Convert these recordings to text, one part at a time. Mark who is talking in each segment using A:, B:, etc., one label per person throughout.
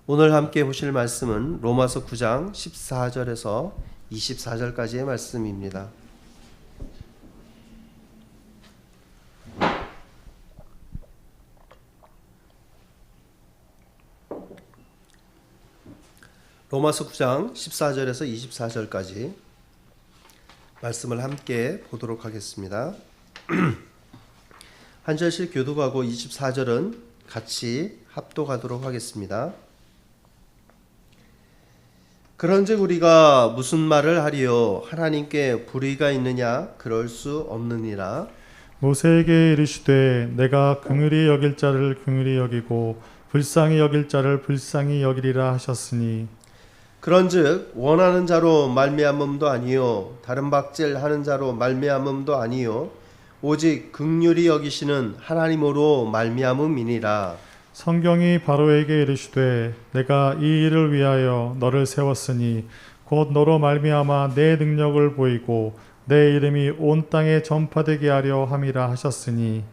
A: 오늘 함께 보실 말씀은 로마서 9장 14절에서 24절까지의 말씀입니다. 로마서 9장 14절에서 24절까지 말씀을 함께 보도록 하겠습니다. 한 절씩 교독하고 24절은 같이 합독하도록 하겠습니다. 그런즉 우리가 무슨 말을 하리요? 하나님께 불의가 있느냐? 그럴 수 없느니라.
B: 모세에게 이르시되 내가 긍휼히 여길 자를 긍휼히 여기고 불쌍히 여길 자를 불쌍히 여기리라 하셨으니
A: 그런즉 원하는 자로 말미암음도 아니요 다른 박질하는 자로 말미암음도 아니요 오직 긍휼히 여기시는 하나님으로 말미암음이니라.
B: 성경이 바로에게 이르시되 내가 이 일을 위하여 너를 세웠으니 곧 너로 말미암아 내 능력을 보이고 내 이름이 온 땅에 전파되게 하려 함이라 하셨으니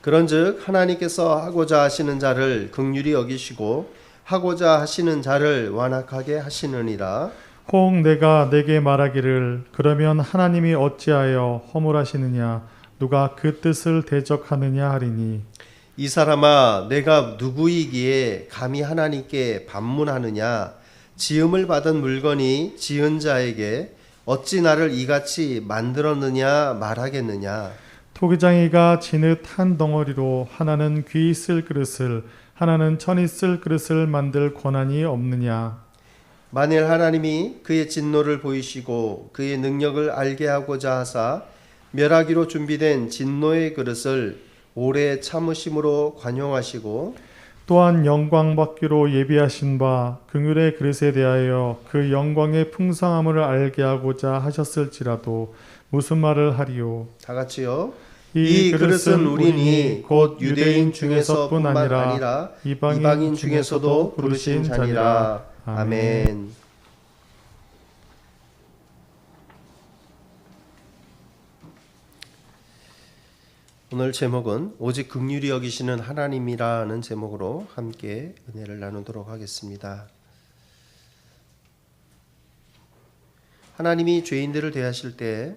A: 그런즉 하나님께서 하고자 하시는 자를 긍휼히 여기시고 하고자 하시는 자를 완악하게 하시느니라.
B: 혹 내가 내게 말하기를 그러면 하나님이 어찌하여 허물하시느냐 누가 그 뜻을 대적하느냐 하리니
A: 이 사람아 내가 누구이기에 감히 하나님께 반문하느냐. 지음을 받은 물건이 지은 자에게 어찌 나를 이같이 만들었느냐 말하겠느냐.
B: 토기장이가 지읒 한 덩어리로 하나는 귀 있을 그릇을 하나는 천 있을 그릇을 만들 권한이 없느냐.
A: 만일 하나님이 그의 진노를 보이시고 그의 능력을 알게 하고자 하사 멸하기로 준비된 진노의 그릇을 오래 참으심으로 관용하시고
B: 또한 영광 받기로 예비하신 바 긍휼의 그릇에 대하여 그 영광의 풍성함을 알게 하고자 하셨을지라도 무슨 말을 하리요.
A: 다 같이요.
B: 이 그릇은 우리니 곧 유대인 중에서뿐 아니라 이방인 중에서도 부르신 자니라.
A: 아멘. 오늘 제목은 오직 긍휼히 여기시는 하나님이라는 제목으로 함께 은혜를 나누도록 하겠습니다. 하나님이 죄인들을 대하실 때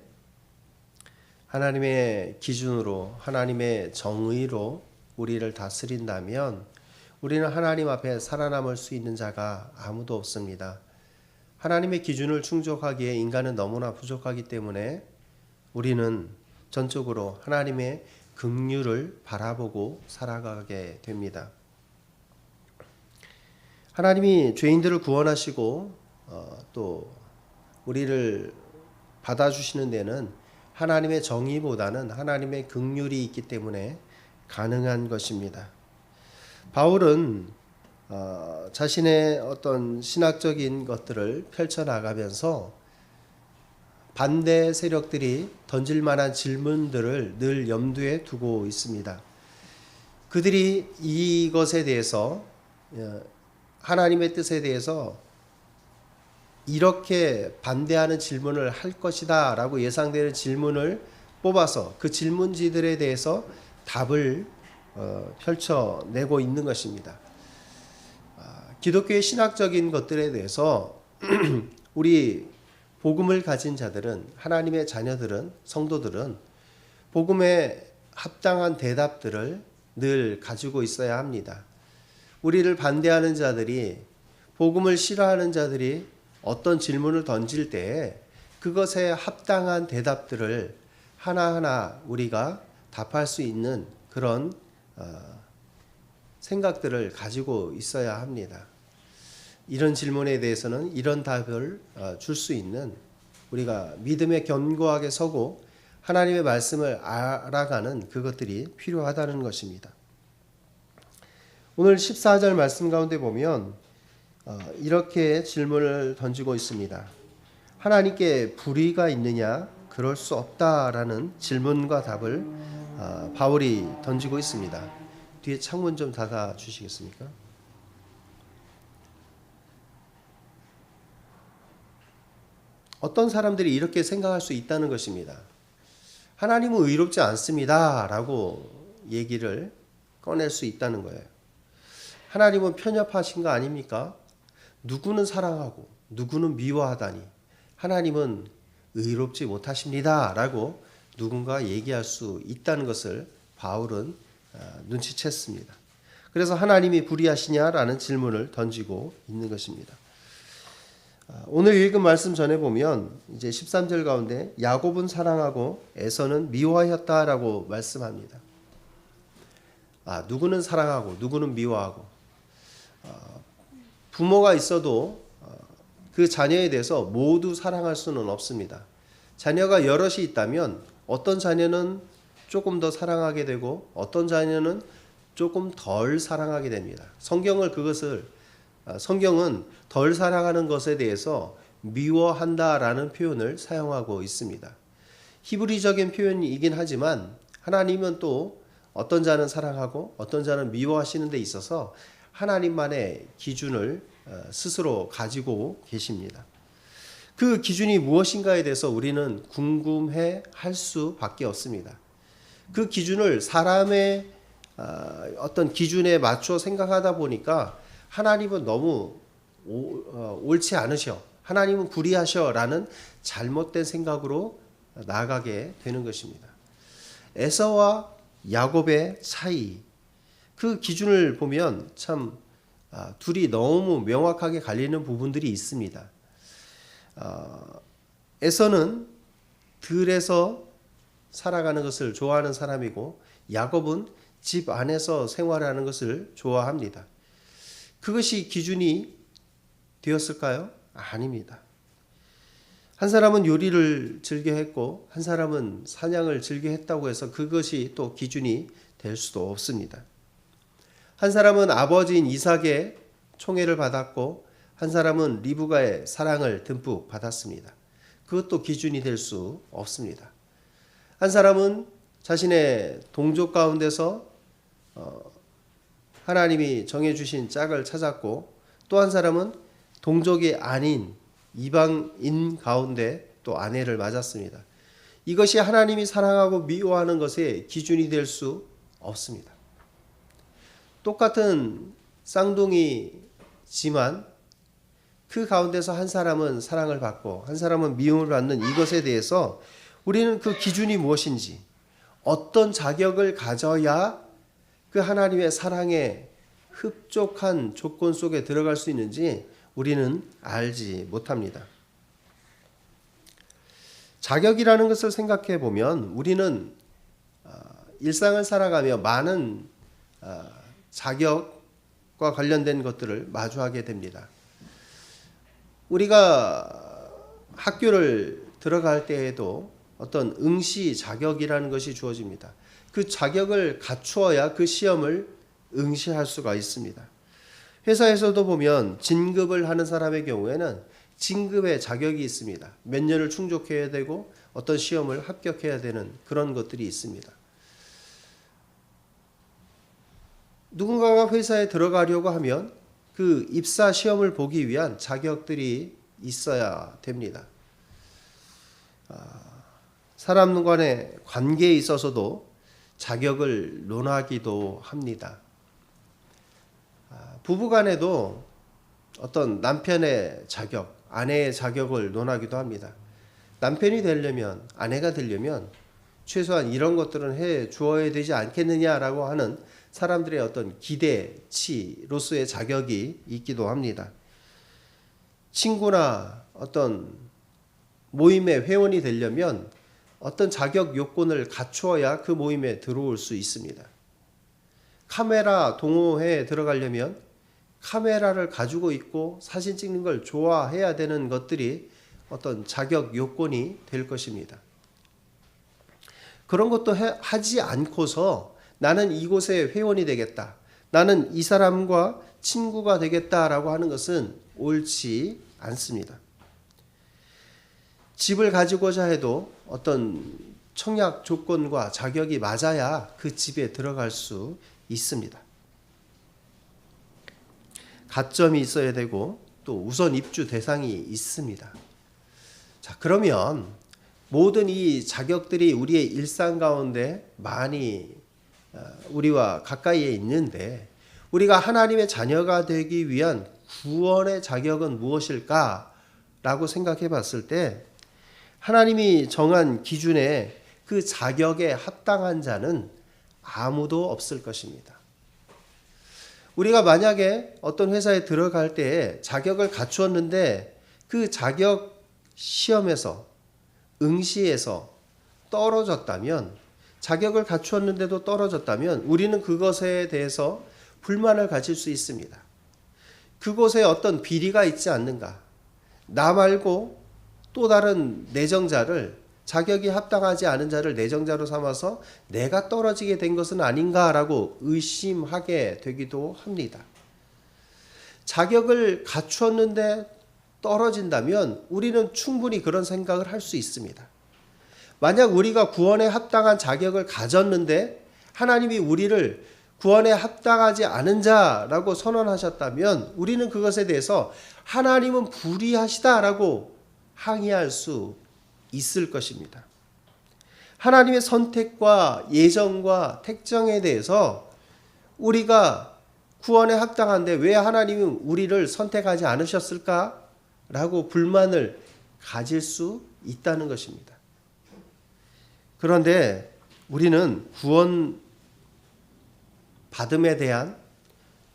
A: 하나님의 기준으로 하나님의 정의로 우리를 다스린다면 우리는 하나님 앞에 살아남을 수 있는 자가 아무도 없습니다. 하나님의 기준을 충족하기에 인간은 너무나 부족하기 때문에 우리는 전적으로 하나님의 긍휼을 바라보고 살아가게 됩니다. 하나님이 죄인들을 구원하시고 또 우리를 받아주시는 데는 하나님의 정의보다는 하나님의 긍휼이 있기 때문에 가능한 것입니다. 바울은 자신의 어떤 신학적인 것들을 펼쳐나가면서 반대 세력들이 던질 만한 질문들을 늘 염두에 두고 있습니다. 그들이 이것에 대해서 하나님의 뜻에 대해서 이렇게 반대하는 질문을 할 것이다 라고 예상되는 질문을 뽑아서 그 질문지들에 대해서 답을 펼쳐내고 있는 것입니다. 기독교의 신학적인 것들에 대해서 우리 복음을 가진 자들은 하나님의 자녀들은 성도들은 복음에 합당한 대답들을 늘 가지고 있어야 합니다. 우리를 반대하는 자들이 복음을 싫어하는 자들이 어떤 질문을 던질 때 그것에 합당한 대답들을 하나하나 우리가 답할 수 있는 그런 생각들을 가지고 있어야 합니다. 이런 질문에 대해서는 이런 답을 줄 수 있는 우리가 믿음에 견고하게 서고 하나님의 말씀을 알아가는 그것들이 필요하다는 것입니다. 오늘 14절 말씀 가운데 보면 이렇게 질문을 던지고 있습니다. 하나님께 불의가 있느냐? 그럴 수 없다라는 질문과 답을 바울이 던지고 있습니다. 뒤에 창문 좀 닫아 주시겠습니까? 어떤 사람들이 이렇게 생각할 수 있다는 것입니다. 하나님은 의롭지 않습니다 라고 얘기를 꺼낼 수 있다는 거예요. 하나님은 편협하신 거 아닙니까? 누구는 사랑하고 누구는 미워하다니 하나님은 의롭지 못하십니다 라고 누군가 얘기할 수 있다는 것을 바울은 눈치챘습니다. 그래서 하나님이 불의하시냐라는 질문을 던지고 있는 것입니다. 오늘 읽은 말씀 전에 보면 이제 13절 가운데 야곱은 사랑하고 에서는 미워하였다라고 말씀합니다. 누구는 사랑하고 누구는 미워하고 부모가 있어도 그 자녀에 대해서 모두 사랑할 수는 없습니다. 자녀가 여럿이 있다면 어떤 자녀는 조금 더 사랑하게 되고 어떤 자녀는 조금 덜 사랑하게 됩니다. 성경은 덜 사랑하는 것에 대해서 미워한다라는 표현을 사용하고 있습니다. 히브리적인 표현이긴 하지만 하나님은 또 어떤 자는 사랑하고 어떤 자는 미워하시는 데 있어서 하나님만의 기준을 스스로 가지고 계십니다. 그 기준이 무엇인가에 대해서 우리는 궁금해 할 수밖에 없습니다. 그 기준을 사람의 어떤 기준에 맞춰 생각하다 보니까 하나님은 너무 옳지 않으셔, 하나님은 불의하셔 라는 잘못된 생각으로 나아가게 되는 것입니다. 에서와 야곱의 차이, 그 기준을 보면 참 둘이 너무 명확하게 갈리는 부분들이 있습니다. 에서는 들에서 살아가는 것을 좋아하는 사람이고 야곱은 집 안에서 생활하는 것을 좋아합니다. 그것이 기준이 되었을까요? 아닙니다. 한 사람은 요리를 즐겨했고 한 사람은 사냥을 즐겨했다고 해서 그것이 또 기준이 될 수도 없습니다. 한 사람은 아버지인 이삭의 총애를 받았고 한 사람은 리브가의 사랑을 듬뿍 받았습니다. 그것도 기준이 될 수 없습니다. 한 사람은 자신의 동족 가운데서 하나님이 정해주신 짝을 찾았고 또 한 사람은 동족이 아닌 이방인 가운데 또 아내를 맞았습니다. 이것이 하나님이 사랑하고 미워하는 것의 기준이 될 수 없습니다. 똑같은 쌍둥이지만 그 가운데서 한 사람은 사랑을 받고 한 사람은 미움을 받는 이것에 대해서 우리는 그 기준이 무엇인지, 어떤 자격을 가져야 그 하나님의 사랑에 흡족한 조건 속에 들어갈 수 있는지 우리는 알지 못합니다. 자격이라는 것을 생각해 보면 우리는 일상을 살아가며 많은 자격과 관련된 것들을 마주하게 됩니다. 우리가 학교를 들어갈 때에도 어떤 응시 자격이라는 것이 주어집니다. 그 자격을 갖추어야 그 시험을 응시할 수가 있습니다. 회사에서도 보면 진급을 하는 사람의 경우에는 진급의 자격이 있습니다. 몇 년을 충족해야 되고 어떤 시험을 합격해야 되는 그런 것들이 있습니다. 누군가가 회사에 들어가려고 하면 그 입사 시험을 보기 위한 자격들이 있어야 됩니다. 사람 간의 관계에 있어서도 자격을 논하기도 합니다. 부부 간에도 어떤 남편의 자격, 아내의 자격을 논하기도 합니다. 남편이 되려면, 아내가 되려면 최소한 이런 것들은 해 주어야 되지 않겠느냐라고 하는 사람들의 어떤 기대치로서의 자격이 있기도 합니다. 친구나 어떤 모임의 회원이 되려면 어떤 자격 요건을 갖추어야 그 모임에 들어올 수 있습니다. 카메라 동호회에 들어가려면 카메라를 가지고 있고 사진 찍는 걸 좋아해야 되는 것들이 어떤 자격 요건이 될 것입니다. 그런 것도 하지 않고서 나는 이곳의 회원이 되겠다, 나는 이 사람과 친구가 되겠다라고 하는 것은 옳지 않습니다. 집을 가지고자 해도 어떤 청약 조건과 자격이 맞아야 그 집에 들어갈 수 있습니다. 가점이 있어야 되고 또 우선 입주 대상이 있습니다. 자, 그러면 모든 이 자격들이 우리의 일상 가운데 많이 우리와 가까이에 있는데 우리가 하나님의 자녀가 되기 위한 구원의 자격은 무엇일까? 라고 생각해 봤을 때 하나님이 정한 기준에 그 자격에 합당한 자는 아무도 없을 것입니다. 우리가 만약에 어떤 회사에 들어갈 때에 자격을 갖추었는데 그 자격 시험에서 응시에서 떨어졌다면, 자격을 갖추었는데도 떨어졌다면 우리는 그것에 대해서 불만을 가질 수 있습니다. 그곳에 어떤 비리가 있지 않는가? 나 말고 또 다른 내정자를, 자격이 합당하지 않은 자를 내정자로 삼아서 내가 떨어지게 된 것은 아닌가라고 의심하게 되기도 합니다. 자격을 갖추었는데 떨어진다면 우리는 충분히 그런 생각을 할 수 있습니다. 만약 우리가 구원에 합당한 자격을 가졌는데 하나님이 우리를 구원에 합당하지 않은 자라고 선언하셨다면 우리는 그것에 대해서 하나님은 불의하시다라고 항의할 수 있을 것입니다. 하나님의 선택과 예정과 택정에 대해서 우리가 구원에 합당한데 왜 하나님은 우리를 선택하지 않으셨을까? 라고 불만을 가질 수 있다는 것입니다. 그런데 우리는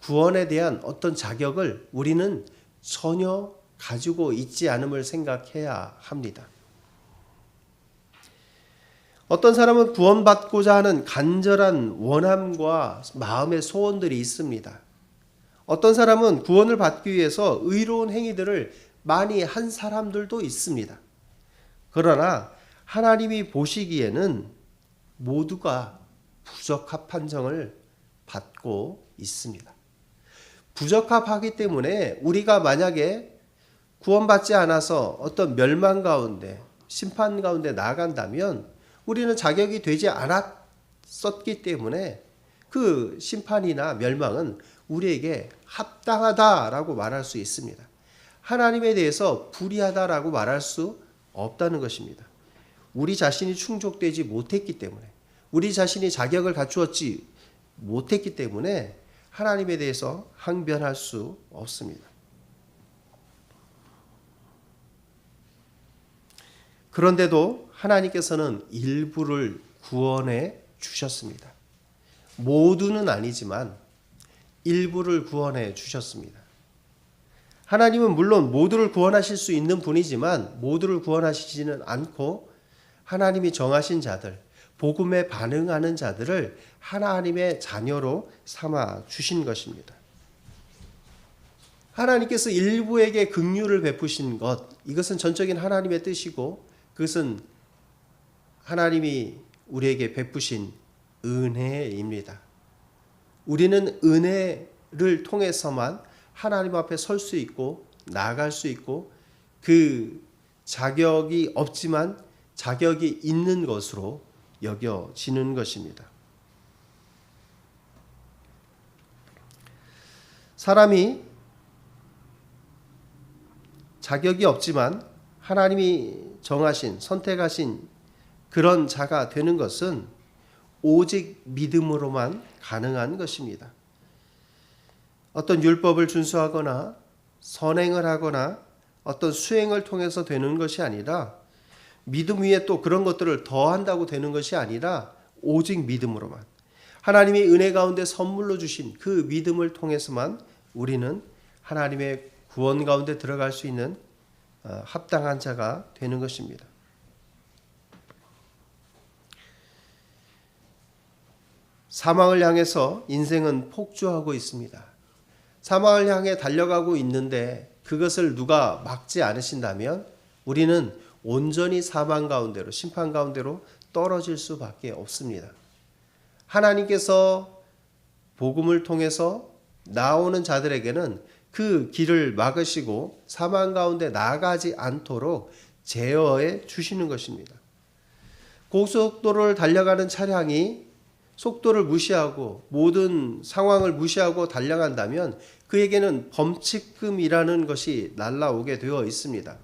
A: 구원에 대한 어떤 자격을 우리는 전혀 가지고 있지 않음을 생각해야 합니다. 어떤 사람은 구원받고자 하는 간절한 원함과 마음의 소원들이 있습니다. 어떤 사람은 구원을 받기 위해서 의로운 행위들을 많이 한 사람들도 있습니다. 그러나 하나님이 보시기에는 모두가 부적합 판정을 받고 있습니다. 부적합하기 때문에 우리가 만약에 구원받지 않아서 어떤 멸망 가운데, 심판 가운데 나간다면 우리는 자격이 되지 않았었기 때문에 그 심판이나 멸망은 우리에게 합당하다라고 말할 수 있습니다. 하나님에 대해서 불의하다라고 말할 수 없다는 것입니다. 우리 자신이 충족되지 못했기 때문에, 우리 자신이 자격을 갖추었지 못했기 때문에 하나님에 대해서 항변할 수 없습니다. 그런데도 하나님께서는 일부를 구원해 주셨습니다. 모두는 아니지만 일부를 구원해 주셨습니다. 하나님은 물론 모두를 구원하실 수 있는 분이지만 모두를 구원하시지는 않고 하나님이 정하신 자들, 복음에 반응하는 자들을 하나님의 자녀로 삼아 주신 것입니다. 하나님께서 일부에게 긍휼을 베푸신 것, 이것은 전적인 하나님의 뜻이고 그것은 하나님이 우리에게 베푸신 은혜입니다. 우리는 은혜를 통해서만 하나님 앞에 설 수 있고 나아갈 수 있고 그 자격이 없지만 자격이 있는 것으로 여겨지는 것입니다. 사람이 자격이 없지만 하나님이 정하신, 선택하신 그런 자가 되는 것은 오직 믿음으로만 가능한 것입니다. 어떤 율법을 준수하거나 선행을 하거나 어떤 수행을 통해서 되는 것이 아니라, 믿음 위에 또 그런 것들을 더한다고 되는 것이 아니라 오직 믿음으로만, 하나님이 은혜 가운데 선물로 주신 그 믿음을 통해서만 우리는 하나님의 구원 가운데 들어갈 수 있는 합당한 자가 되는 것입니다. 사망을 향해서 인생은 폭주하고 있습니다. 사망을 향해 달려가고 있는데 그것을 누가 막지 않으신다면 우리는 온전히 사망 가운데로, 심판 가운데로 떨어질 수밖에 없습니다. 하나님께서 복음을 통해서 나오는 자들에게는 그 길을 막으시고 사망 가운데 나아가지 않도록 제어해 주시는 것입니다. 고속도로를 달려가는 차량이 속도를 무시하고 모든 상황을 무시하고 달려간다면 그에게는 범칙금이라는 것이 날라오게 되어 있습니다.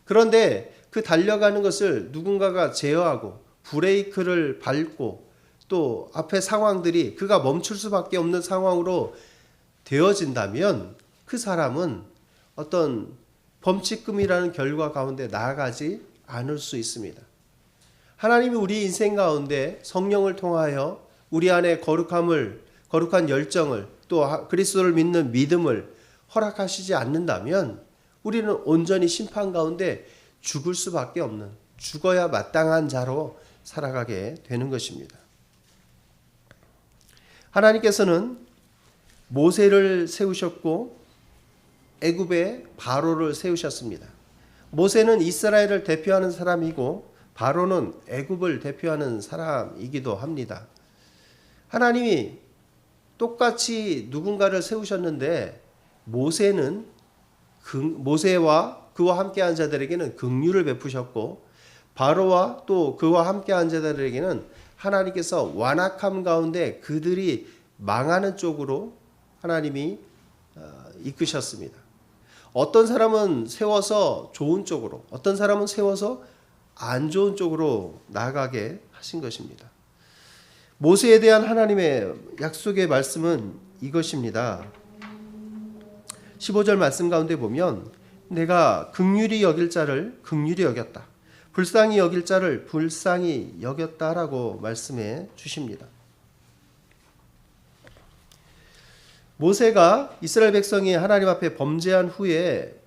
A: 그런데 그 달려가는 것을 누군가가 제어하고 브레이크를 밟고 또 앞에 상황들이 그가 멈출 수밖에 없는 상황으로 되어진다면 그 사람은 어떤 범칙금이라는 결과 가운데 나아가지 않을 수 있습니다. 하나님이 우리 인생 가운데 성령을 통하여 우리 안에 거룩한 열정을 또 그리스도를 믿는 믿음을 허락하시지 않는다면 우리는 온전히 심판 가운데 죽을 수밖에 없는, 죽어야 마땅한 자로 살아가게 되는 것입니다. 하나님께서는 모세를 세우셨고 애굽의 바로를 세우셨습니다. 모세는 이스라엘을 대표하는 사람이고 바로는 애굽을 대표하는 사람이기도 합니다. 하나님이 똑같이 누군가를 세우셨는데 모세와 그와 함께한 자들에게는 긍휼을 베푸셨고 바로와 또 그와 함께한 자들에게는 하나님께서 완악함 가운데 그들이 망하는 쪽으로 하나님이 이끄셨습니다. 어떤 사람은 세워서 좋은 쪽으로, 어떤 사람은 세워서 안 좋은 쪽으로 나아가게 하신 것입니다. 모세에 대한 하나님의 약속의 말씀은 이것입니다. 15절 말씀 가운데 보면 내가 긍휼히 여길 자를 긍휼히 여겼다. 불쌍히 여길 자를 불쌍히 여겼다라고 말씀해 주십니다. 모세가 이스라엘 백성이 하나님 앞에 범죄한 후에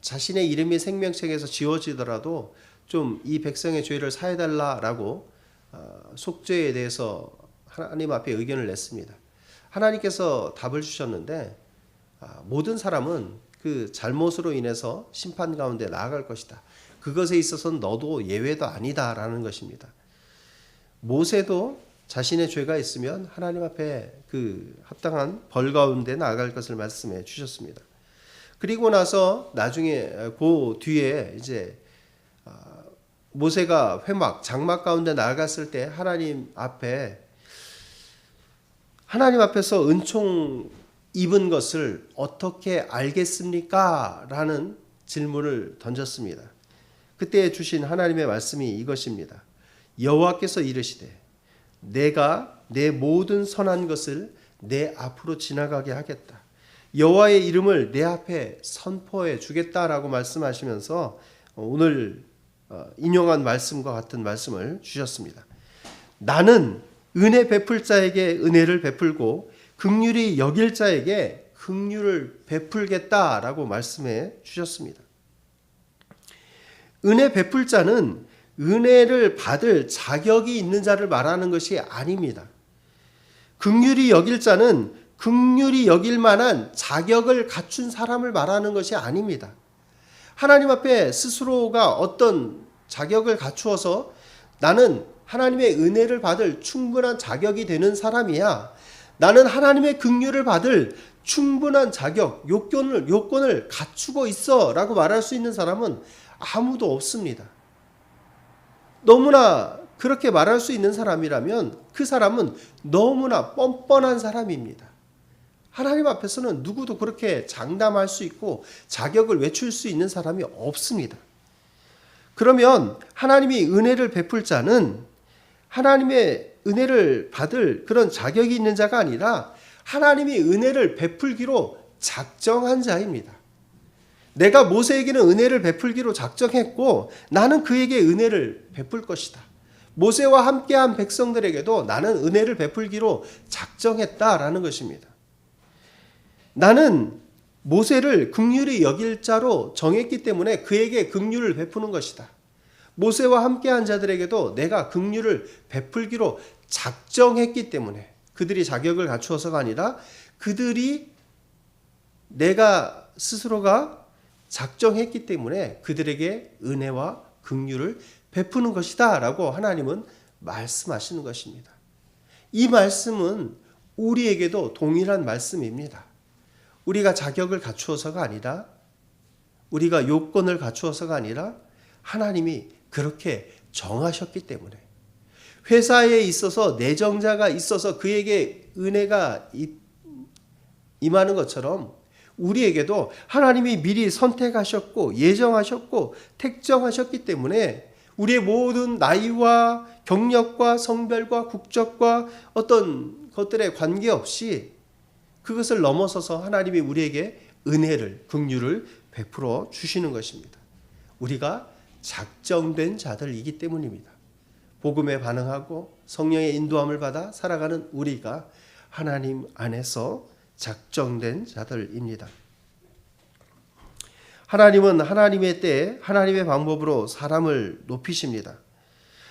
A: 자신의 이름이 생명책에서 지워지더라도 좀 이 백성의 죄를 사해달라라고 속죄에 대해서 하나님 앞에 의견을 냈습니다. 하나님께서 답을 주셨는데 모든 사람은 그 잘못으로 인해서 심판 가운데 나아갈 것이다. 그것에 있어서는 너도 예외도 아니다라는 것입니다. 모세도 자신의 죄가 있으면 하나님 앞에 그 합당한 벌 가운데 나아갈 것을 말씀해 주셨습니다. 그리고 나서 나중에 그 뒤에 이제 모세가 장막 가운데 나아갔을 때 하나님 앞에서 은총 입은 것을 어떻게 알겠습니까? 라는 질문을 던졌습니다. 그때 주신 하나님의 말씀이 이것입니다. 여호와께서 이르시되 내가 내 모든 선한 것을 내 앞으로 지나가게 하겠다. 여호와의 이름을 내 앞에 선포해 주겠다라고 말씀하시면서 오늘 인용한 말씀과 같은 말씀을 주셨습니다. 나는 은혜 베풀 자에게 은혜를 베풀고 긍휼히 여길 자에게 긍휼을 베풀겠다라고 말씀해 주셨습니다. 은혜 베풀 자는 은혜를 받을 자격이 있는 자를 말하는 것이 아닙니다. 긍휼히 여길 자는 긍휼히 여길 만한 자격을 갖춘 사람을 말하는 것이 아닙니다. 하나님 앞에 스스로가 어떤 자격을 갖추어서 나는 하나님의 은혜를 받을 충분한 자격이 되는 사람이야. 나는 하나님의 긍휼을 받을 충분한 자격, 요건을 갖추고 있어 라고 말할 수 있는 사람은 아무도 없습니다. 너무나 그렇게 말할 수 있는 사람이라면 그 사람은 너무나 뻔뻔한 사람입니다. 하나님 앞에서는 누구도 그렇게 장담할 수 있고 자격을 외칠 수 있는 사람이 없습니다. 그러면 하나님이 은혜를 베풀 자는 하나님의 은혜를 받을 그런 자격이 있는 자가 아니라 하나님이 은혜를 베풀기로 작정한 자입니다. 내가 모세에게는 은혜를 베풀기로 작정했고 나는 그에게 은혜를 베풀 것이다. 모세와 함께한 백성들에게도 나는 은혜를 베풀기로 작정했다라는 것입니다. 나는 모세를 긍휼히 여길 자로 정했기 때문에 그에게 긍휼을 베푸는 것이다. 모세와 함께한 자들에게도 내가 긍휼을 베풀기로 작정했기 때문에 그들이 자격을 갖추어서가 아니라 그들이 내가 스스로가 작정했기 때문에 그들에게 은혜와 긍휼을 베푸는 것이다 라고 하나님은 말씀하시는 것입니다. 이 말씀은 우리에게도 동일한 말씀입니다. 우리가 자격을 갖추어서가 아니라 우리가 요건을 갖추어서가 아니라 하나님이 그렇게 정하셨기 때문에 회사에 있어서 내정자가 있어서 그에게 은혜가 임하는 것처럼 우리에게도 하나님이 미리 선택하셨고 예정하셨고 택정하셨기 때문에 우리의 모든 나이와 경력과 성별과 국적과 어떤 것들에 관계없이 그것을 넘어서서 하나님이 우리에게 은혜를, 긍휼을 베풀어 주시는 것입니다. 우리가 작정된 자들이기 때문입니다. 복음에 반응하고 성령의 인도함을 받아 살아가는 우리가 하나님 안에서 작정된 자들입니다. 하나님은 하나님의 때에 하나님의 방법으로 사람을 높이십니다.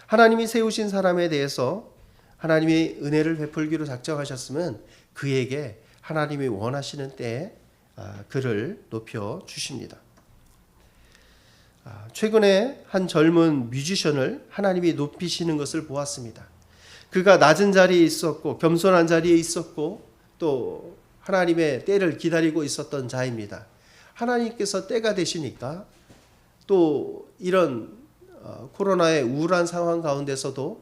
A: 하나님이 세우신 사람에 대해서 하나님이 은혜를 베풀기로 작정하셨으면 그에게 하나님이 원하시는 때에 그를 높여 주십니다. 최근에 한 젊은 뮤지션을 하나님이 높이시는 것을 보았습니다. 그가 낮은 자리에 있었고 겸손한 자리에 있었고 또 하나님의 때를 기다리고 있었던 자입니다. 하나님께서 때가 되시니까 또 이런 코로나의 우울한 상황 가운데서도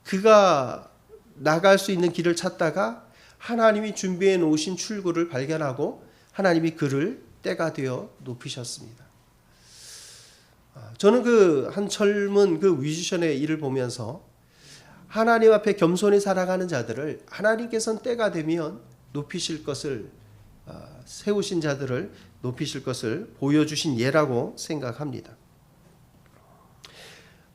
A: 그가 나갈 수 있는 길을 찾다가 하나님이 준비해 놓으신 출구를 발견하고 하나님이 그를 때가 되어 높이셨습니다. 저는 그 한 젊은 그 뮤지션의 일을 보면서 하나님 앞에 겸손히 살아가는 자들을 하나님께서는 때가 되면 높이실 것을 세우신 자들을 높이실 것을 보여주신 예라고 생각합니다.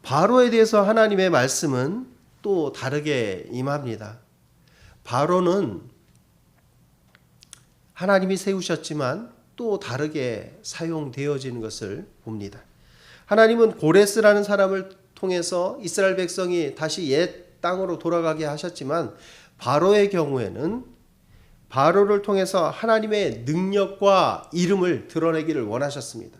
A: 바로에 대해서 하나님의 말씀은 또 다르게 임합니다. 바로는 하나님이 세우셨지만 또 다르게 사용되어지는 것을 봅니다. 하나님은 고레스라는 사람을 통해서 이스라엘 백성이 다시 옛 땅으로 돌아가게 하셨지만 바로의 경우에는 바로를 통해서 하나님의 능력과 이름을 드러내기를 원하셨습니다.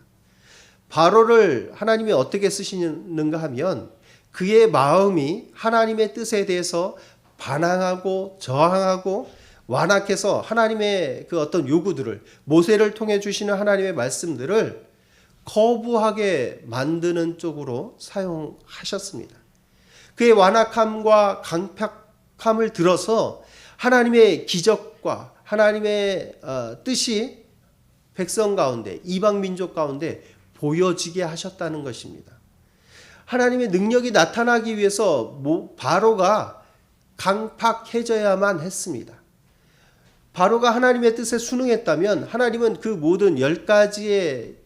A: 바로를 하나님이 어떻게 쓰시는가 하면 그의 마음이 하나님의 뜻에 대해서 반항하고 저항하고 완악해서 하나님의 그 어떤 요구들을 모세를 통해 주시는 하나님의 말씀들을 거부하게 만드는 쪽으로 사용하셨습니다. 그의 완악함과 강팍함을 들어서 하나님의 기적과 하나님의 뜻이 백성 가운데 이방 민족 가운데 보여지게 하셨다는 것입니다. 하나님의 능력이 나타나기 위해서 바로가 강팍해져야만 했습니다. 바로가 하나님의 뜻에 순응했다면 하나님은 그 모든 10가지의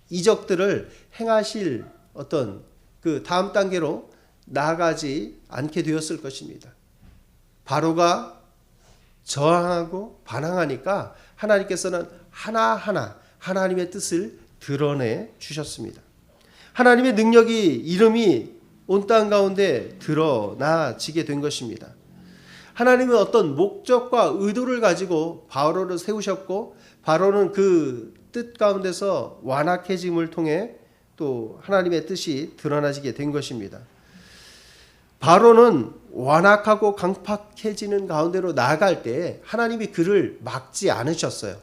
A: 이적들을 행하실 어떤 그 다음 단계로 나아가지 않게 되었을 것입니다. 바로가 저항하고 반항하니까 하나님께서는 하나하나 하나님의 뜻을 드러내 주셨습니다. 하나님의 능력이 이름이 온 땅 가운데 드러나지게 된 것입니다. 하나님은 어떤 목적과 의도를 가지고 바로를 세우셨고 바로는 그 뜻 가운데서 완악해짐을 통해 또 하나님의 뜻이 드러나지게 된 것입니다. 바로는 완악하고 강팍해지는 가운데로 나아갈 때 하나님이 그를 막지 않으셨어요.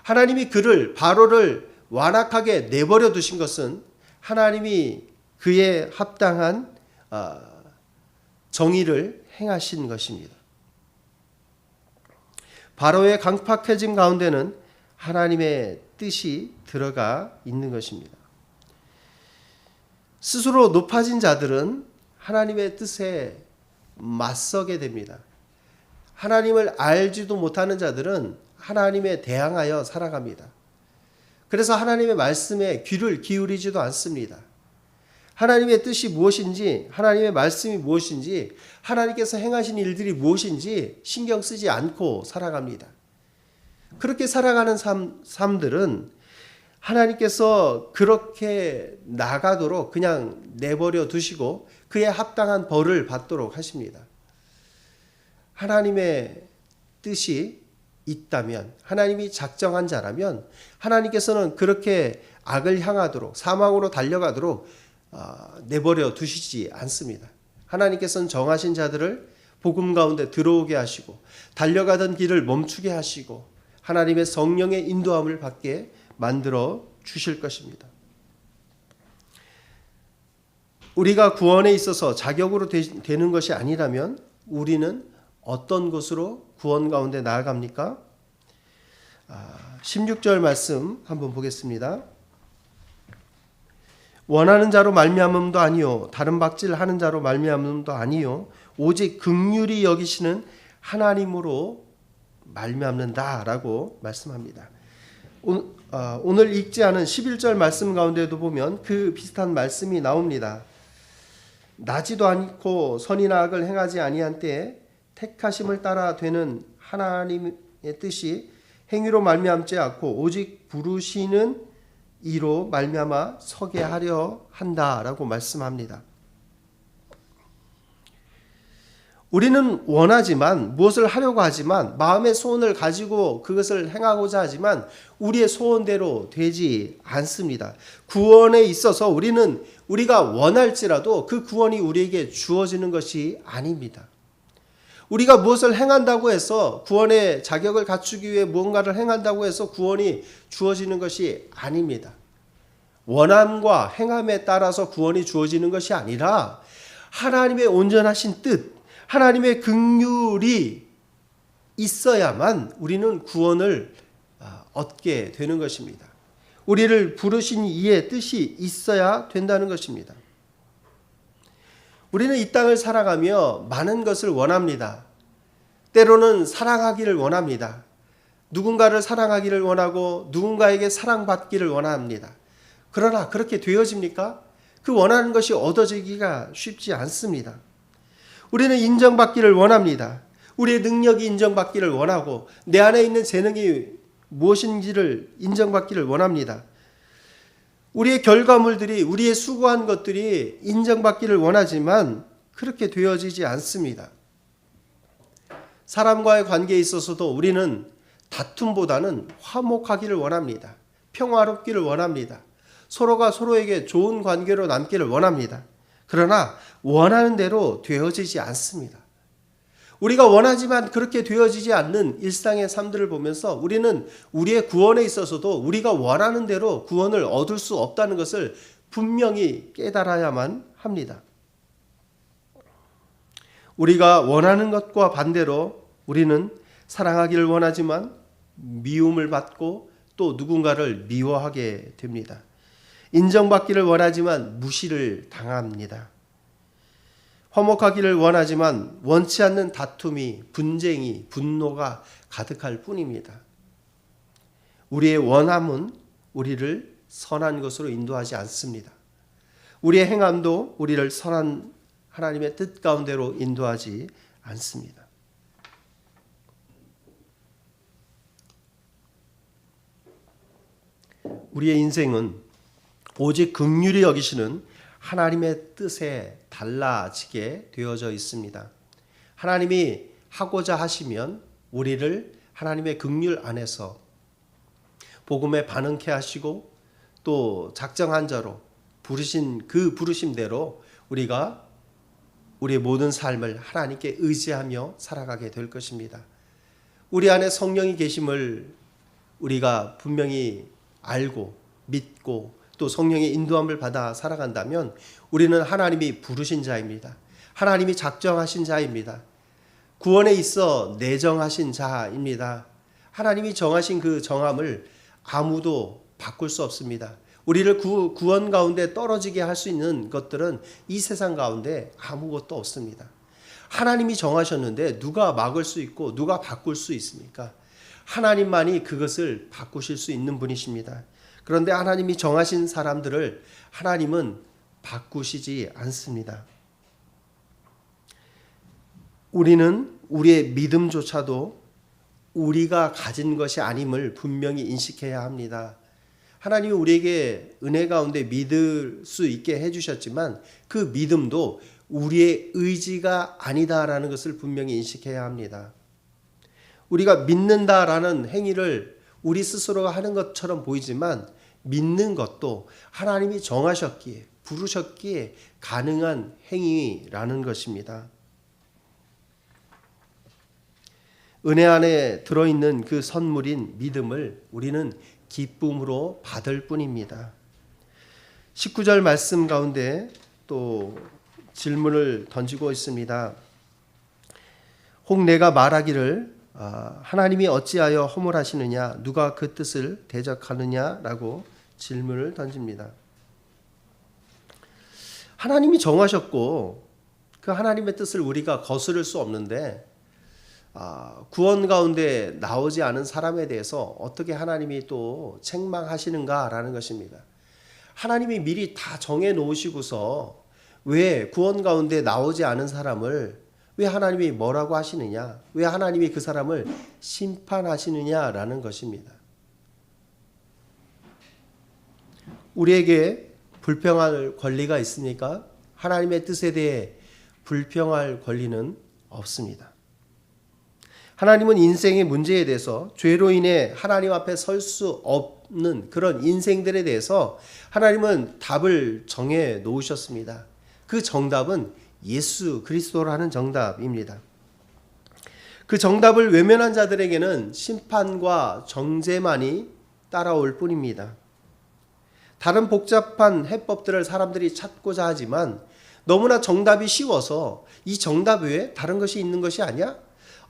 A: 하나님이 바로를 완악하게 내버려 두신 것은 하나님이 그에 합당한 정의를 행하신 것입니다. 바로의 강팍해짐 가운데는 하나님의 뜻이 들어가 있는 것입니다. 스스로 높아진 자들은 하나님의 뜻에 맞서게 됩니다. 하나님을 알지도 못하는 자들은 하나님에 대항하여 살아갑니다. 그래서 하나님의 말씀에 귀를 기울이지도 않습니다. 하나님의 뜻이 무엇인지, 하나님의 말씀이 무엇인지, 하나님께서 행하신 일들이 무엇인지 신경 쓰지 않고 살아갑니다. 그렇게 살아가는 삶들은 하나님께서 그렇게 나가도록 그냥 내버려 두시고 그에 합당한 벌을 받도록 하십니다. 하나님의 뜻이 있다면, 하나님이 작정한 자라면 하나님께서는 그렇게 악을 향하도록, 사망으로 달려가도록 내버려 두시지 않습니다. 하나님께서는 정하신 자들을 복음 가운데 들어오게 하시고 달려가던 길을 멈추게 하시고 하나님의 성령의 인도함을 받게 만들어 주실 것입니다. 우리가 구원에 있어서 자격으로 되는 것이 아니라면 우리는 어떤 것으로 구원 가운데 나아갑니까? 16절 말씀 한번 보겠습니다. 원하는 자로 말미암음도 아니요 다른 박질하는 자로 말미암음도 아니요 오직 긍휼히 여기시는 하나님으로 말미암는다라고 말씀합니다. 오늘 읽지 않은 11절 말씀 가운데도 보면 그 비슷한 말씀이 나옵니다. 나지도 않고 선이나 악을 행하지 아니한 때에 택하심을 따라 되는 하나님의 뜻이 행위로 말미암지 않고 오직 부르시는 이로 말미암아 서게 하려 한다라고 말씀합니다. 우리는 원하지만, 무엇을 하려고 하지만, 마음의 소원을 가지고 그것을 행하고자 하지만 우리의 소원대로 되지 않습니다. 구원에 있어서 우리가 원할지라도 그 구원이 우리에게 주어지는 것이 아닙니다. 우리가 무엇을 행한다고 해서 구원의 자격을 갖추기 위해 무언가를 행한다고 해서 구원이 주어지는 것이 아닙니다. 원함과 행함에 따라서 구원이 주어지는 것이 아니라 하나님의 온전하신 뜻, 하나님의 긍휼이 있어야만 우리는 구원을 얻게 되는 것입니다. 우리를 부르신 이의 뜻이 있어야 된다는 것입니다. 우리는 이 땅을 살아가며 많은 것을 원합니다. 때로는 사랑하기를 원합니다. 누군가를 사랑하기를 원하고 누군가에게 사랑받기를 원합니다. 그러나 그렇게 되어집니까? 그 원하는 것이 얻어지기가 쉽지 않습니다. 우리는 인정받기를 원합니다. 우리의 능력이 인정받기를 원하고 내 안에 있는 재능이 무엇인지를 인정받기를 원합니다. 우리의 결과물들이, 우리의 수고한 것들이 인정받기를 원하지만 그렇게 되어지지 않습니다. 사람과의 관계에 있어서도 우리는 다툼보다는 화목하기를 원합니다. 평화롭기를 원합니다. 서로가 서로에게 좋은 관계로 남기를 원합니다. 그러나 원하는 대로 되어지지 않습니다. 우리가 원하지만 그렇게 되어지지 않는 일상의 삶들을 보면서 우리는 우리의 구원에 있어서도 우리가 원하는 대로 구원을 얻을 수 없다는 것을 분명히 깨달아야만 합니다. 우리가 원하는 것과 반대로 우리는 사랑하기를 원하지만 미움을 받고 또 누군가를 미워하게 됩니다. 인정받기를 원하지만 무시를 당합니다. 화목하기를 원하지만 원치 않는 다툼이, 분쟁이, 분노가 가득할 뿐입니다. 우리의 원함은 우리를 선한 것으로 인도하지 않습니다. 우리의 행함도 우리를 선한 하나님의 뜻 가운데로 인도하지 않습니다. 우리의 인생은 오직 긍휼히 여기시는 하나님의 뜻에 달라지게 되어져 있습니다. 하나님이 하고자 하시면 우리를 하나님의 긍휼 안에서 복음에 반응케 하시고 또 작정한 자로 부르신 그 부르심대로 우리가 우리의 모든 삶을 하나님께 의지하며 살아가게 될 것입니다. 우리 안에 성령이 계심을 우리가 분명히 알고 믿고 또 성령의 인도함을 받아 살아간다면 우리는 하나님이 부르신 자입니다. 하나님이 작정하신 자입니다. 구원에 있어 내정하신 자입니다. 하나님이 정하신 그 정함을 아무도 바꿀 수 없습니다. 우리를 구원 가운데 떨어지게 할 수 있는 것들은 이 세상 가운데 아무것도 없습니다. 하나님이 정하셨는데 누가 막을 수 있고 누가 바꿀 수 있습니까? 하나님만이 그것을 바꾸실 수 있는 분이십니다. 그런데 하나님이 정하신 사람들을 하나님은 바꾸시지 않습니다. 우리는 우리의 믿음조차도 우리가 가진 것이 아님을 분명히 인식해야 합니다. 하나님이 우리에게 은혜 가운데 믿을 수 있게 해주셨지만 그 믿음도 우리의 의지가 아니다라는 것을 분명히 인식해야 합니다. 우리가 믿는다라는 행위를 우리 스스로가 하는 것처럼 보이지만 믿는 것도 하나님이 정하셨기에 부르셨기에 가능한 행위라는 것입니다. 은혜 안에 들어있는 그 선물인 믿음을 우리는 기쁨으로 받을 뿐입니다. 19절 말씀 가운데 또 질문을 던지고 있습니다. 혹 내가 말하기를 하나님이 어찌하여 허물하시느냐 누가 그 뜻을 대적하느냐라고 질문을 던집니다. 하나님이 정하셨고 그 하나님의 뜻을 우리가 거스를 수 없는데 구원 가운데 나오지 않은 사람에 대해서 어떻게 하나님이 또 책망하시는가라는 것입니다. 하나님이 미리 다 정해 놓으시고서 왜 구원 가운데 나오지 않은 사람을 왜 하나님이 뭐라고 하시느냐? 왜 하나님이 그 사람을 심판하시느냐라는 것입니다. 우리에게 불평할 권리가 있습니까? 하나님의 뜻에 대해 불평할 권리는 없습니다. 하나님은 인생의 문제에 대해서 죄로 인해 하나님 앞에 설 수 없는 그런 인생들에 대해서 하나님은 답을 정해 놓으셨습니다. 그 정답은 예수 그리스도라는 정답입니다. 그 정답을 외면한 자들에게는 심판과 정죄만이 따라올 뿐입니다. 다른 복잡한 해법들을 사람들이 찾고자 하지만 너무나 정답이 쉬워서 이 정답 외에 다른 것이 있는 것이 아니야?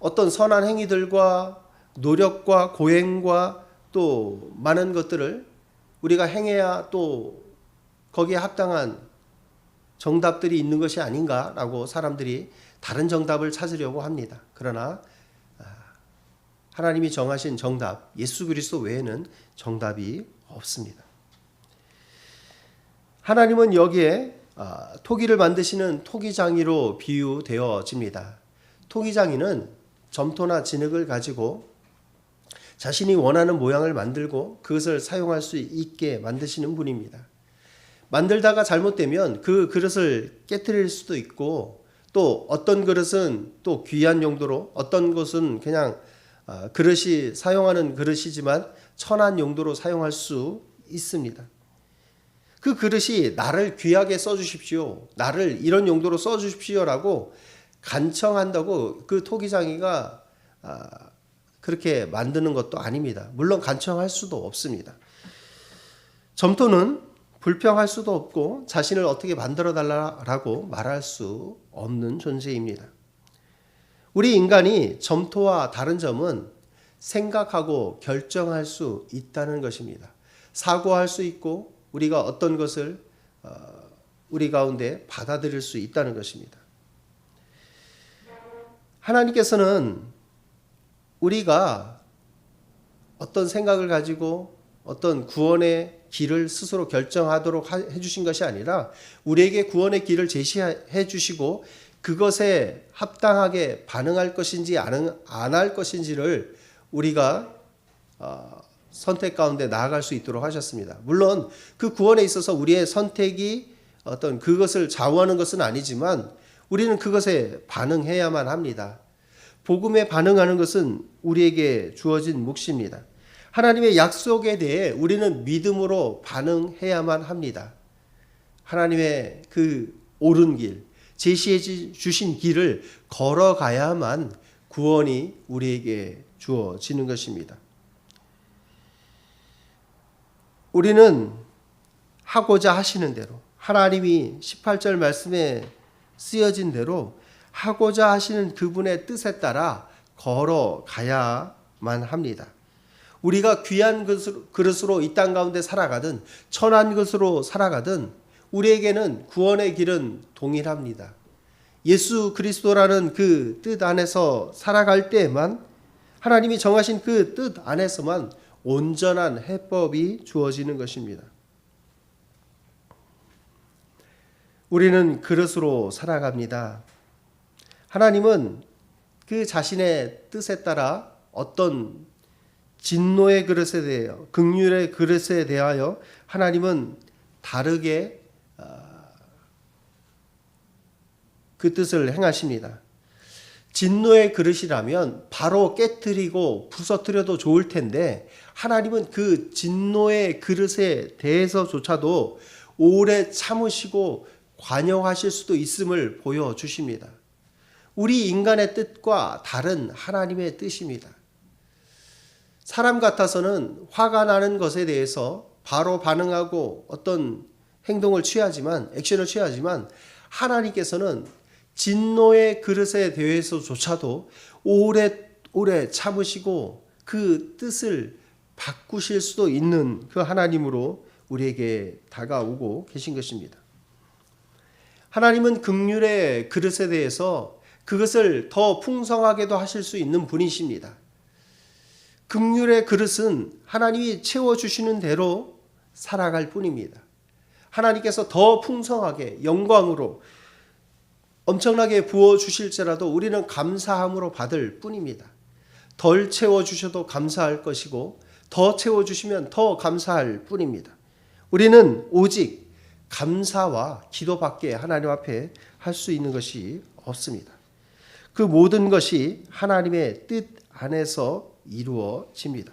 A: 어떤 선한 행위들과 노력과 고행과 또 많은 것들을 우리가 행해야 또 거기에 합당한 정답들이 있는 것이 아닌가라고 사람들이 다른 정답을 찾으려고 합니다. 그러나 하나님이 정하신 정답, 예수 그리스도 외에는 정답이 없습니다. 하나님은 여기에 토기를 만드시는 토기장이로 비유되어집니다. 토기장이는 점토나 진흙을 가지고 자신이 원하는 모양을 만들고 그것을 사용할 수 있게 만드시는 분입니다. 만들다가 잘못되면 그 그릇을 깨트릴 수도 있고 또 어떤 그릇은 또 귀한 용도로 어떤 것은 그냥 그릇이 사용하는 그릇이지만 천한 용도로 사용할 수 있습니다. 그 그릇이 나를 귀하게 써주십시오. 나를 이런 용도로 써주십시오라고 간청한다고 그 토기장이가 그렇게 만드는 것도 아닙니다. 물론 간청할 수도 없습니다. 점토는 불평할 수도 없고 자신을 어떻게 만들어 달라고 말할 수 없는 존재입니다. 우리 인간이 점토와 다른 점은 생각하고 결정할 수 있다는 것입니다. 사고할 수 있고 우리가 어떤 것을 우리 가운데 받아들일 수 있다는 것입니다. 하나님께서는 우리가 어떤 생각을 가지고 어떤 구원의 길을 스스로 결정하도록 해주신 것이 아니라 우리에게 구원의 길을 제시해 주시고 그것에 합당하게 반응할 것인지 안 할 것인지를 우리가 선택 가운데 나아갈 수 있도록 하셨습니다. 물론 그 구원에 있어서 우리의 선택이 어떤 그것을 좌우하는 것은 아니지만 우리는 그것에 반응해야만 합니다. 복음에 반응하는 것은 우리에게 주어진 몫입니다. 하나님의 약속에 대해 우리는 믿음으로 반응해야만 합니다. 하나님의 그 옳은 길, 제시해 주신 길을 걸어가야만 구원이 우리에게 주어지는 것입니다. 우리는 하고자 하시는 대로 하나님이 18절 말씀에 쓰여진 대로 하고자 하시는 그분의 뜻에 따라 걸어가야만 합니다. 우리가 귀한 그릇으로 이 땅 가운데 살아가든 천한 것으로 살아가든 우리에게는 구원의 길은 동일합니다. 예수 그리스도라는 그 뜻 안에서 살아갈 때에만 하나님이 정하신 그 뜻 안에서만 온전한 해법이 주어지는 것입니다. 우리는 그릇으로 살아갑니다. 하나님은 그 자신의 뜻에 따라 어떤 진노의 그릇에 대하여 긍휼의 그릇에 대하여 하나님은 다르게 그 뜻을 행하십니다. 진노의 그릇이라면 바로 깨뜨리고 부서뜨려도 좋을 텐데 하나님은 그 진노의 그릇에 대해서조차도 오래 참으시고 관여하실 수도 있음을 보여주십니다. 우리 인간의 뜻과 다른 하나님의 뜻입니다. 사람 같아서는 화가 나는 것에 대해서 바로 반응하고 어떤 행동을 취하지만 액션을 취하지만 하나님께서는 진노의 그릇에 대해서조차도 오래 참으시고 그 뜻을 바꾸실 수도 있는 그 하나님으로 우리에게 다가오고 계신 것입니다. 하나님은 긍휼의 그릇에 대해서 그것을 더 풍성하게도 하실 수 있는 분이십니다. 긍휼의 그릇은 하나님이 채워주시는 대로 살아갈 뿐입니다. 하나님께서 더 풍성하게 영광으로 엄청나게 부어주실지라도 우리는 감사함으로 받을 뿐입니다. 덜 채워주셔도 감사할 것이고 더 채워주시면 더 감사할 뿐입니다. 우리는 오직 감사와 기도밖에 하나님 앞에 할 수 있는 것이 없습니다. 그 모든 것이 하나님의 뜻 안에서 이루어집니다.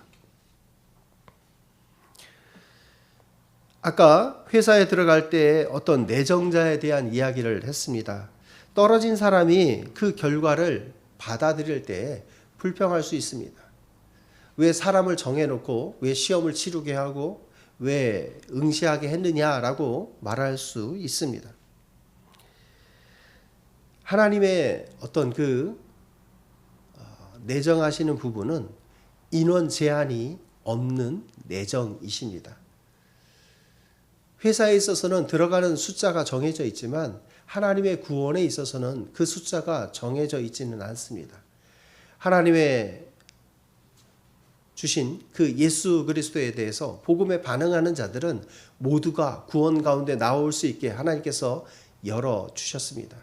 A: 아까 회사에 들어갈 때 어떤 내정자에 대한 이야기를 했습니다. 떨어진 사람이 그 결과를 받아들일 때 불평할 수 있습니다. 왜 사람을 정해놓고 왜 시험을 치르게 하고 왜 응시하게 했느냐라고 말할 수 있습니다. 하나님의 어떤 내정하시는 부분은 인원 제한이 없는 내정이십니다. 회사에 있어서는 들어가는 숫자가 정해져 있지만 하나님의 구원에 있어서는 그 숫자가 정해져 있지는 않습니다. 하나님의 주신 그 예수 그리스도에 대해서 복음에 반응하는 자들은 모두가 구원 가운데 나올 수 있게 하나님께서 열어주셨습니다.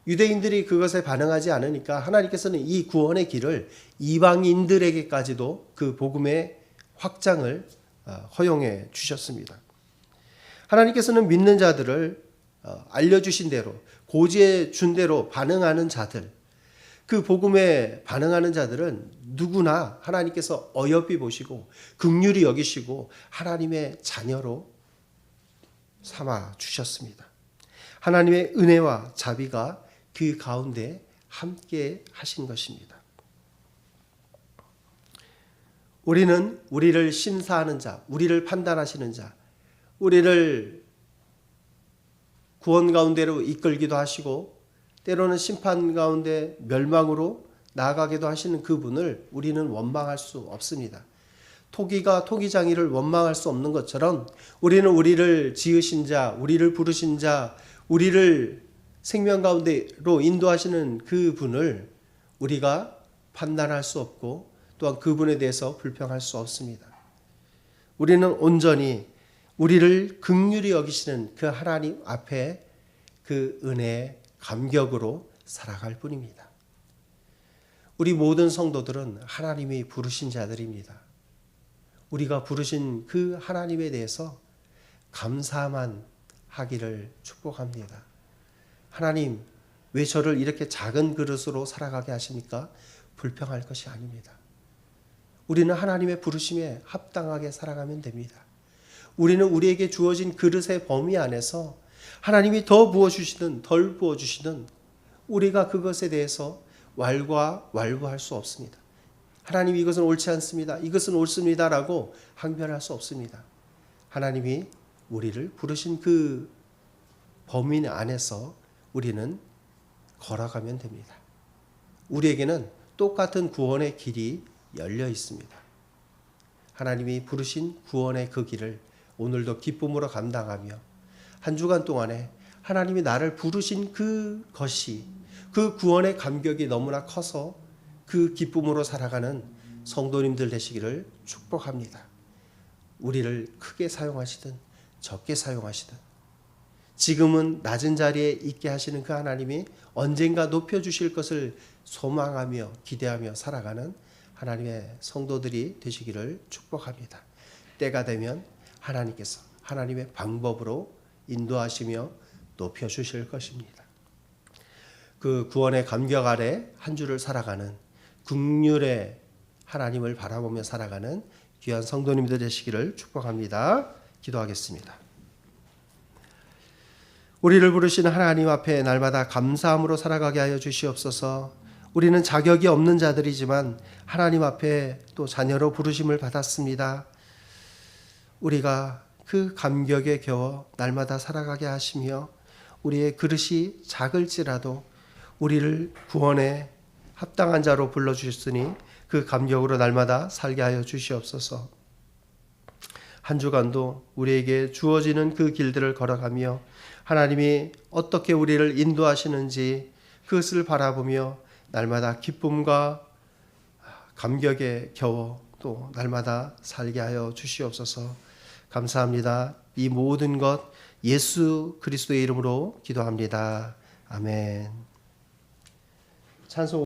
A: 유대인들이 그것에 반응하지 않으니까 하나님께서는 이 구원의 길을 이방인들에게까지도 그 복음의 확장을 허용해 주셨습니다. 하나님께서는 믿는 자들을 알려주신 대로 고지해 준 대로 반응하는 자들, 그 복음에 반응하는 자들은 누구나 하나님께서 어여삐 보시고 긍휼히 여기시고 하나님의 자녀로 삼아 주셨습니다. 하나님의 은혜와 자비가 그 가운데 함께 하신 것입니다. 우리는 우리를 심사하는 자, 우리를 판단하시는 자, 우리를 구원 가운데로 이끌기도 하시고 때로는 심판 가운데 멸망으로 나아가기도 하시는 그분을 우리는 원망할 수 없습니다. 토기가 토기장이를 원망할 수 없는 것처럼 우리는 우리를 지으신 자, 우리를 부르신 자, 우리를 생명 가운데로 인도하시는 그분을 우리가 판단할 수 없고 또한 그분에 대해서 불평할 수 없습니다. 우리는 온전히 우리를 긍휼히 여기시는 그 하나님 앞에 그 은혜의 감격으로 살아갈 뿐입니다. 우리 모든 성도들은 하나님이 부르신 자들입니다. 우리가 부르신 그 하나님에 대해서 감사만 하기를 축복합니다. 하나님, 왜 저를 이렇게 작은 그릇으로 살아가게 하십니까? 불평할 것이 아닙니다. 우리는 하나님의 부르심에 합당하게 살아가면 됩니다. 우리는 우리에게 주어진 그릇의 범위 안에서 하나님이 더 부어주시든 덜 부어주시든 우리가 그것에 대해서 왈가왈부할 수 없습니다. 하나님 이것은 옳지 않습니다. 이것은 옳습니다라고 항변할 수 없습니다. 하나님이 우리를 부르신 그 범위 안에서 우리는 걸어가면 됩니다. 우리에게는 똑같은 구원의 길이 열려 있습니다. 하나님이 부르신 구원의 그 길을 오늘도 기쁨으로 감당하며 한 주간 동안에 하나님이 나를 부르신 그것이 그 구원의 감격이 너무나 커서 그 기쁨으로 살아가는 성도님들 되시기를 축복합니다. 우리를 크게 사용하시든 적게 사용하시든 지금은 낮은 자리에 있게 하시는 그 하나님이 언젠가 높여주실 것을 소망하며 기대하며 살아가는 하나님의 성도들이 되시기를 축복합니다. 때가 되면 하나님께서 하나님의 방법으로 인도하시며 높여주실 것입니다. 그 구원의 감격 아래 한 주를 살아가는 긍휼의 하나님을 바라보며 살아가는 귀한 성도님들 되시기를 축복합니다. 기도하겠습니다. 우리를 부르신 하나님 앞에 날마다 감사함으로 살아가게 하여 주시옵소서. 우리는 자격이 없는 자들이지만 하나님 앞에 또 자녀로 부르심을 받았습니다. 우리가 그 감격에 겨워 날마다 살아가게 하시며 우리의 그릇이 작을지라도 우리를 구원에 합당한 자로 불러주셨으니 그 감격으로 날마다 살게 하여 주시옵소서. 한 주간도 우리에게 주어지는 그 길들을 걸어가며 하나님이 어떻게 우리를 인도하시는지 그것을 바라보며 날마다 기쁨과 감격에 겨워 또 날마다 살게 하여 주시옵소서. 감사합니다. 이 모든 것 예수 그리스도의 이름으로 기도합니다. 아멘. 찬송